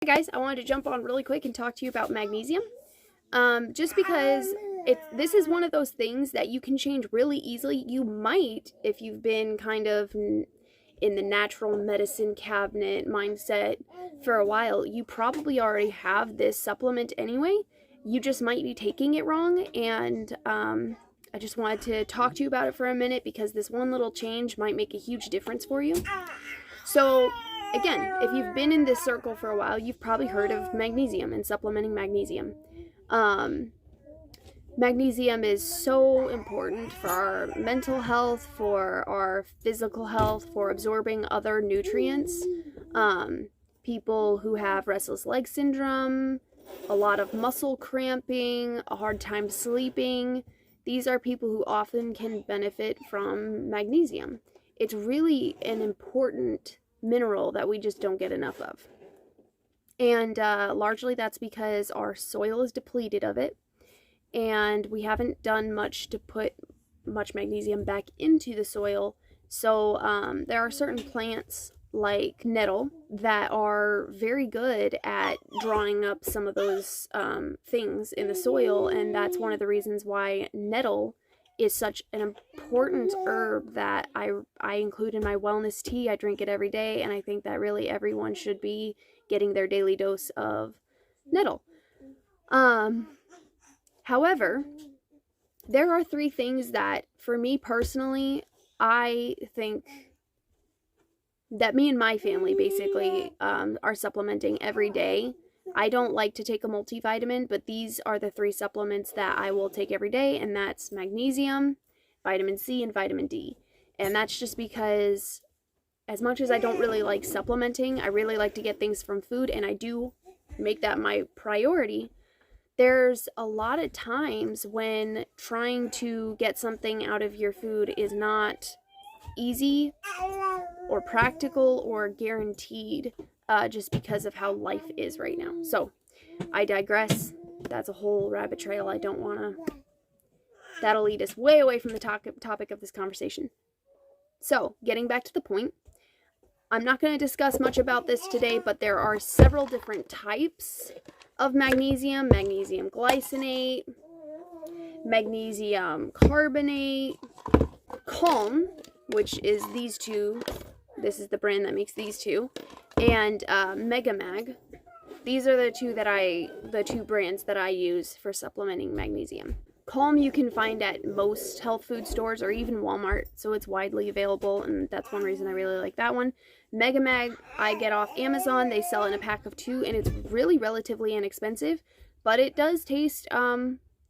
Hey guys, I wanted to jump on really quick and talk to you about magnesium. Just because this is one of those things that you can change really easily. You might, if you've been kind of in the natural medicine cabinet mindset for a while, you probably already have this supplement anyway. You just might be taking it wrong, and I just wanted to talk to you about it for a minute because this one little change might make a huge difference for you. So again, if you've been in this circle for a while, you've probably heard of magnesium and supplementing magnesium. Magnesium is so important for our mental health, for our physical health, for absorbing other nutrients. People who have restless leg syndrome, a lot of muscle cramping, a hard time sleeping, these are people who often can benefit from magnesium. It's really an important mineral that we just don't get enough of. And largely that's because our soil is depleted of it, and we haven't done much to put much magnesium back into the soil. So there are certain plants like nettle that are very good at drawing up some of those things in the soil, and that's one of the reasons why nettle is such an important herb that I include in my wellness tea. I drink it every day, and I think that really everyone should be getting their daily dose of nettle. However, there are three things that, for me personally, I think that me and my family basically are supplementing every day. I don't like to take a multivitamin, but these are the three supplements that I will take every day, and that's magnesium, vitamin C, and vitamin D. And that's just because, as much as I don't really like supplementing, I really like to get things from food, and I do make that my priority. There's a lot of times when trying to get something out of your food is not easy or practical or guaranteed, just because of how life is right now. So I digress. That's a whole rabbit trail. I don't want to. That'll lead us way away from the topic of this conversation. So getting back to the point, I'm not going to discuss much about this today, but there are several different types of magnesium. Magnesium glycinate, magnesium carbonate, Calm, which is these two. This is the brand that makes these two, and MegaMag. These are the two brands that I use for supplementing magnesium. Calm you can find at most health food stores or even Walmart, so it's widely available, and that's one reason I really like that one. MegaMag I get off Amazon. They sell it in a pack of 2, and it's really relatively inexpensive, but it does taste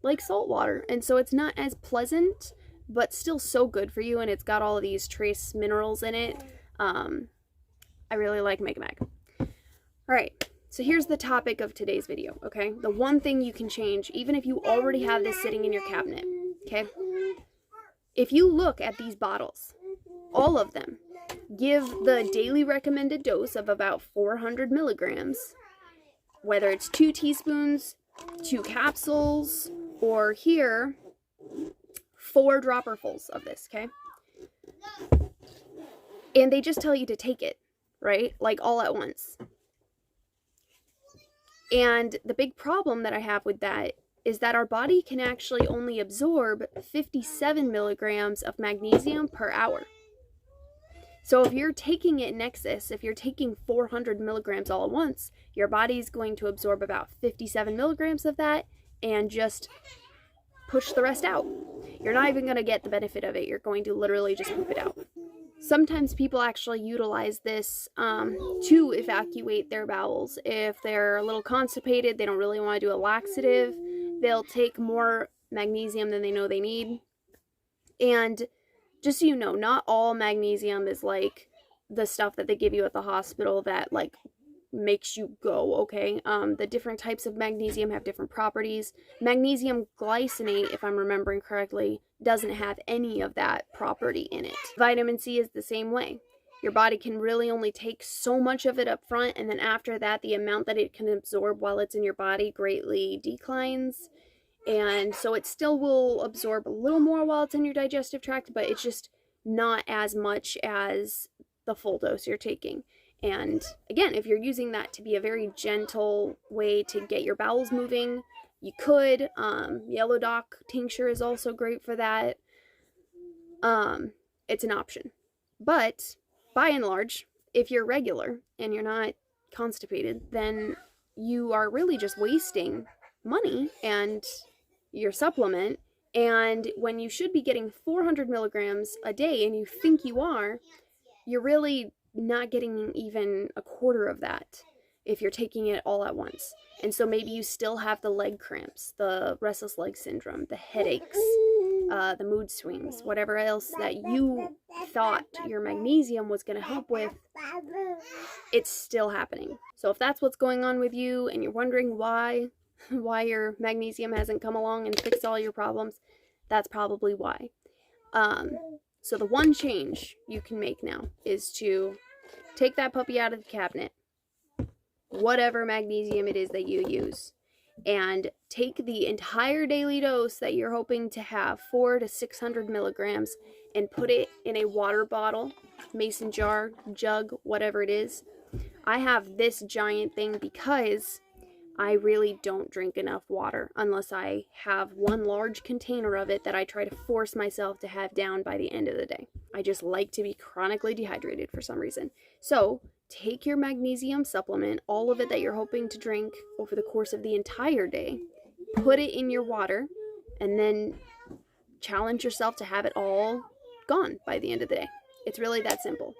like salt water, and so it's not as pleasant, but still so good for you, and it's got all of these trace minerals in it. I really like MegaMag. Alright, so here's the topic of today's video, okay? The one thing you can change, even if you already have this sitting in your cabinet, okay? If you look at these bottles, all of them give the daily recommended dose of about 400 milligrams, whether it's 2 teaspoons, 2 capsules, or here, 4 dropperfuls of this, okay? And they just tell you to take it, right? Like all at once. And the big problem that I have with that is that our body can actually only absorb 57 milligrams of magnesium per hour. So if you're taking it in excess, if you're taking 400 milligrams all at once, your body's going to absorb about 57 milligrams of that and just push the rest out. You're not even going to get the benefit of it. You're going to literally just poop it out. Sometimes people actually utilize this to evacuate their bowels. If they're a little constipated, they don't really want to do a laxative, they'll take more magnesium than they know they need. And just so you know, not all magnesium is like the stuff that they give you at the hospital that like makes you go, okay? The different types of magnesium have different properties. Magnesium glycinate, if I'm remembering correctly, doesn't have any of that property in it. Vitamin C is the same way. Your body can really only take so much of it up front, and then after that, the amount that it can absorb while it's in your body greatly declines. And so it still will absorb a little more while it's in your digestive tract, but it's just not as much as the full dose you're taking. And again, if you're using that to be a very gentle way to get your bowels moving, you could. Yellow Dock tincture is also great for that. It's an option. But by and large, if you're regular and you're not constipated, then you are really just wasting money and your supplement. And when you should be getting 400 milligrams a day and you think you are, you're really not getting even a quarter of that if you're taking it all at once. And so maybe you still have the leg cramps, the restless leg syndrome, the headaches, the mood swings, whatever else that you thought your magnesium was going to help with, it's still happening. So if that's what's going on with you and you're wondering why your magnesium hasn't come along and fixed all your problems, that's probably why. So the one change you can make now is to take that puppy out of the cabinet, whatever magnesium it is that you use, and take the entire daily dose that you're hoping to have, 400 to 600 milligrams, and put it in a water bottle, mason jar, jug, whatever it is. I have this giant thing because I really don't drink enough water unless I have one large container of it that I try to force myself to have down by the end of the day. I just like to be chronically dehydrated for some reason. So take your magnesium supplement, all of it that you're hoping to drink over the course of the entire day, put it in your water, and then challenge yourself to have it all gone by the end of the day. It's really that simple.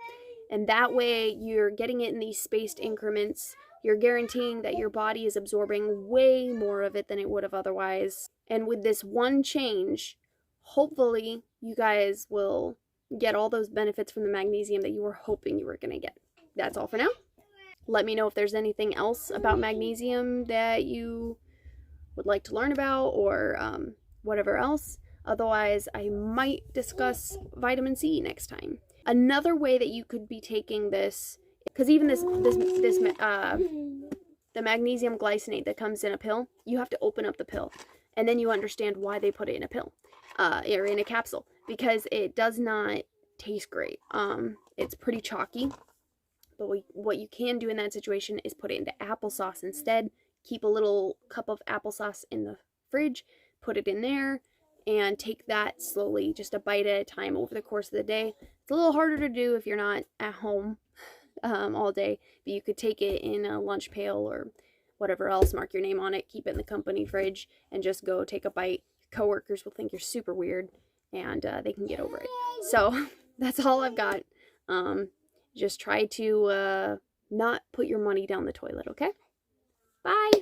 And that way you're getting it in these spaced increments. You're guaranteeing that your body is absorbing way more of it than it would have otherwise. And with this one change, hopefully you guys will get all those benefits from the magnesium that you were hoping you were going to get. That's all for now. Let me know if there's anything else about magnesium that you would like to learn about, or whatever else. Otherwise, I might discuss vitamin C next time. Another way that you could be taking this, because even the magnesium glycinate that comes in a pill, you have to open up the pill, and then you understand why they put it in a pill, or in a capsule, because it does not taste great. It's pretty chalky, but what you can do in that situation is put it into applesauce instead. Keep a little cup of applesauce in the fridge, put it in there, and take that slowly, just a bite at a time over the course of the day. It's a little harder to do if you're not at home all day, but you could take it in a lunch pail or whatever else, mark your name on it, keep it in the company fridge, and just go take a bite. Coworkers will think you're super weird, and they can get over it. So that's all I've got. Just try to not put your money down the toilet, okay? Bye!